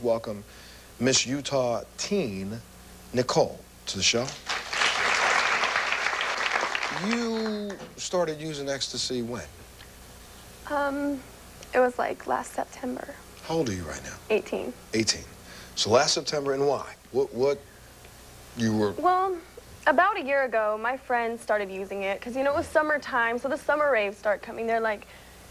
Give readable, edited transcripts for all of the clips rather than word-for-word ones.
welcome Miss Utah teen, Nicole, to the show. You started using ecstasy when? It was like last September. How old are you right now? 18. 18. So last September, and why? What you were... Well, about a year ago, my friends started using it because, you know, it was summertime, so the summer raves start coming. They're like,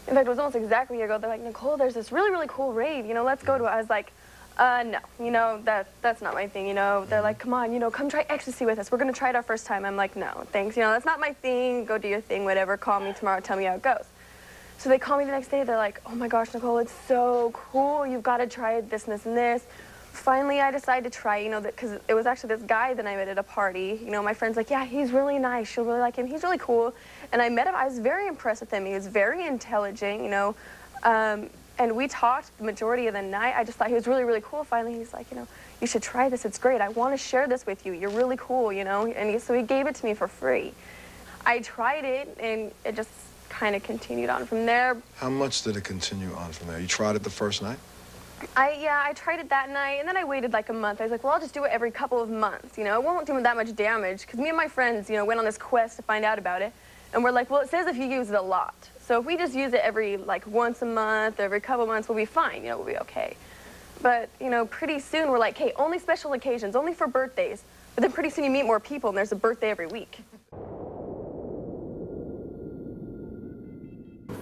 in fact, it was almost exactly a year ago. They're like, Nicole, there's this really, really cool rave, you know, let's go to it. I was like, no, you know, that's not my thing, you know. They're like, come on, you know, come try ecstasy with us. We're going to try it our first time. I'm like, no, thanks. You know, that's not my thing. Go do your thing, whatever. Call me tomorrow, tell me how it goes. So they call me the next day. They're like, oh, my gosh, Nicole, it's so cool. You've got to try this and this and this. Finally, I decided to try, you know, because it was actually this guy that I met at a party. You know, my friend's like, yeah, he's really nice. She'll really like him. He's really cool. And I met him. I was very impressed with him. He was very intelligent, you know. And we talked the majority of the night. I just thought he was really, really cool. Finally, he's like, you know, you should try this. It's great. I want to share this with you. You're really cool, you know. And so he gave it to me for free. I tried it, and it just kind of continued on from there. How much did it continue on from there? You tried it the first night? Yeah, I tried it that night, and then I waited like a month. I was like, well, I'll just do it every couple of months, you know. It won't do that much damage, because me and my friends, you know, went on this quest to find out about it. And we're like, well, it says if you use it a lot. So if we just use it every, like, once a month, every couple of months, we'll be fine, you know, we'll be okay. But, you know, pretty soon we're like, hey, only special occasions, only for birthdays. But then pretty soon you meet more people, and there's a birthday every week.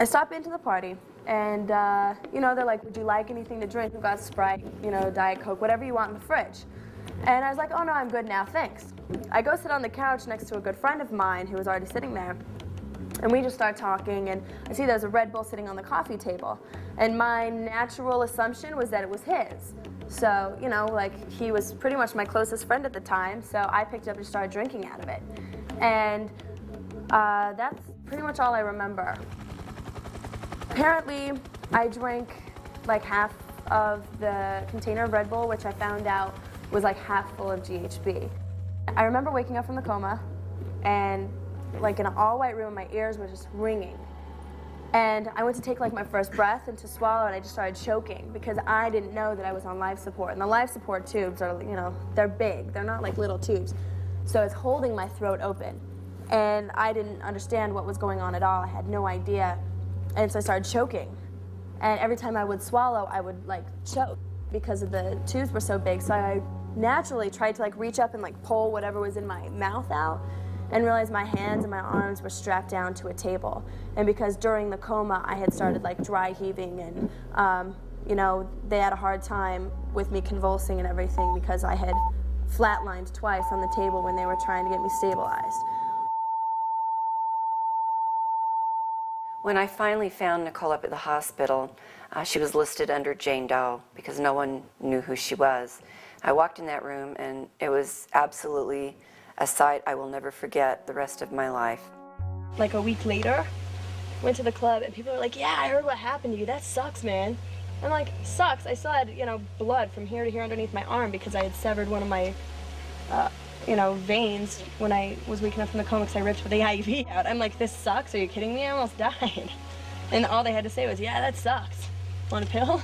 I stopped into the party, and, you know, they're like, would you like anything to drink? We've got Sprite, you know, Diet Coke, whatever you want in the fridge. And I was like, oh, no, I'm good now, thanks. I go sit on the couch next to a good friend of mine who was already sitting there, and we just start talking, and I see there's a Red Bull sitting on the coffee table. And my natural assumption was that it was his. So, you know, like, he was pretty much my closest friend at the time, so I picked up and started drinking out of it. And that's pretty much all I remember. Apparently, I drank like half of the container of Red Bull, which I found out was like half full of GHB. I remember waking up from the coma, and like in an all-white room, my ears were just ringing. And I went to take like my first breath and to swallow, and I just started choking because I didn't know that I was on life support. And the life support tubes are, you know, they're big. They're not like little tubes. So it's holding my throat open. And I didn't understand what was going on at all. I had no idea. And so I started choking. And every time I would swallow, I would like choke because of the tubes were so big. So I naturally tried to like reach up and like pull whatever was in my mouth out, and realized my hands and my arms were strapped down to a table. And because during the coma, I had started like dry heaving, and you know, they had a hard time with me convulsing and everything because I had flatlined twice on the table when they were trying to get me stabilized. When I finally found Nicole up at the hospital, she was listed under Jane Doe because no one knew who she was. I walked in that room, and it was absolutely a sight I will never forget the rest of my life. Like a week later, went to the club, and people were like, yeah, I heard what happened to you. That sucks, man. I'm like, sucks. I still had, you know, blood from here to here underneath my arm because I had severed one of my, you know, veins when I was waking up from the coma because I ripped the IV out. I'm like, this sucks? Are you kidding me? I almost died. And all they had to say was, yeah, that sucks. Want a pill?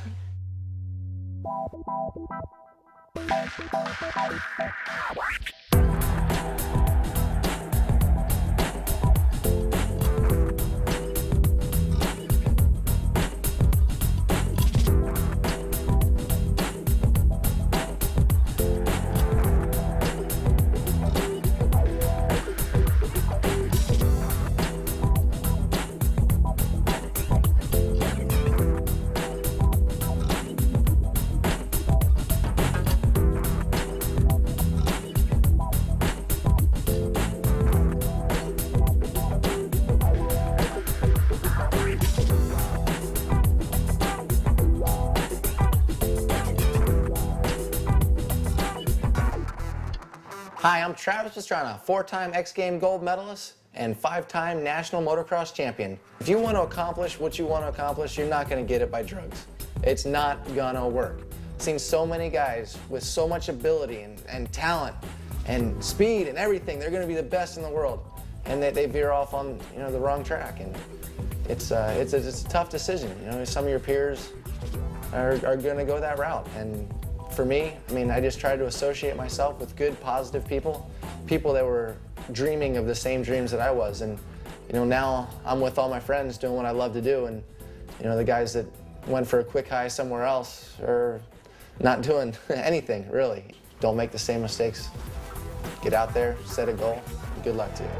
Hi, I'm Travis Pastrana, 4-time X Games gold medalist and 5-time national motocross champion. If you want to accomplish what you want to accomplish, you're not going to get it by drugs. It's not gonna work. I've seen so many guys with so much ability and talent and speed and everything. They're going to be the best in the world, and they veer off on, you know, the wrong track. And it's a tough decision. You know, some of your peers are going to go that route, and For me, I mean, I just tried to associate myself with good, positive people, people that were dreaming of the same dreams that I was. And, you know, now I'm with all my friends doing what I love to do, and, you know, the guys that went for a quick high somewhere else are not doing anything, really. Don't make the same mistakes. Get out there, set a goal, and good luck to you.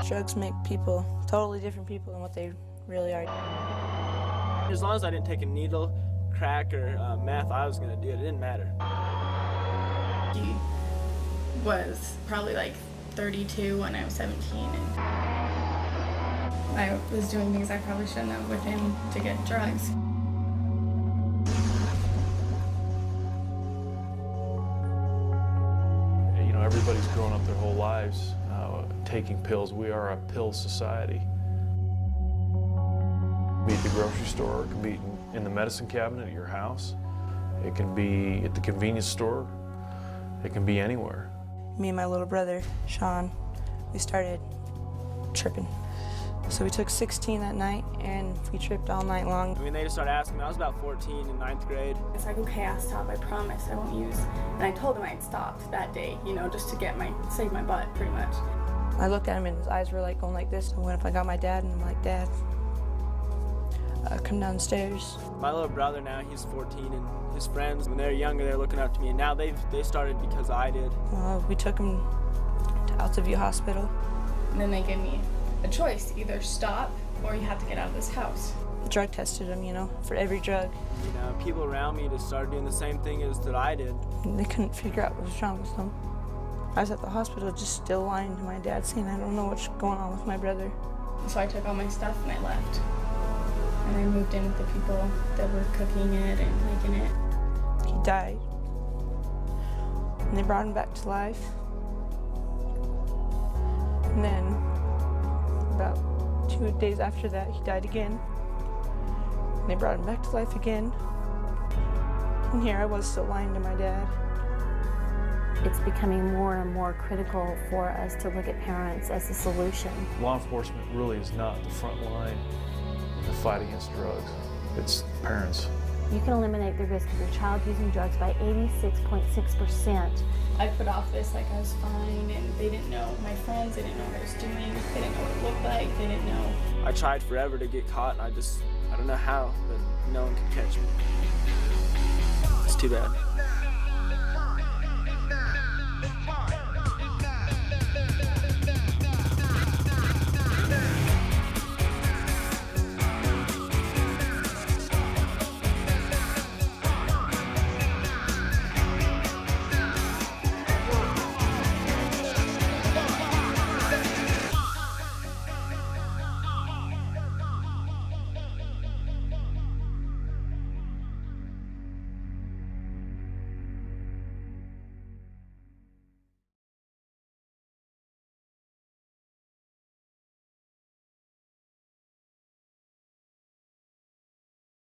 Drugs make people totally different people than what they really are. As long as I didn't take a needle, crack, or meth, I was gonna do it. It didn't matter. He was probably like 32 when I was 17, and I was doing things I probably shouldn't have with him to get drugs. You know, everybody's grown up their whole lives taking pills. We are a pill society. It can be at the grocery store, it can be in the medicine cabinet at your house, it can be at the convenience store, it can be anywhere. Me and my little brother, Sean, we started tripping. So we took 16 that night and we tripped all night long. I mean, they just started asking me. I was about 14 in 9th grade. It's like, okay, I'll stop, I promise, I won't use. And I told him I'd stopped that day, you know, just to save my butt, pretty much. I looked at him and his eyes were like going like this. I went up, I got my dad, and I'm like, Dad, come downstairs. My little brother now, he's 14, and his friends, when they're younger, they're looking up to me, and now they started because I did. We took him to Altaview Hospital. And then they gave me a choice, either stop or you have to get out of this house. Drug tested him, you know, for every drug. You know, people around me just started doing the same thing as that I did. And they couldn't figure out what was wrong with them. I was at the hospital just still lying to my dad, saying I don't know what's going on with my brother. So I took all my stuff and I left. And I moved in with the people that were cooking it and making it. He died. And they brought him back to life. And then about 2 days after that, he died again. And they brought him back to life again. And here I was still lying to my dad. It's becoming more and more critical for us to look at parents as a solution. Law enforcement really is not the front line in the fight against drugs. It's parents. You can eliminate the risk of your child using drugs by 86.6%. I put off this like I was fine, and they didn't know. My friends, they didn't know what I was doing. They didn't know what it looked like. They didn't know. I tried forever to get caught, and I don't know how, but no one could catch me. It's too bad.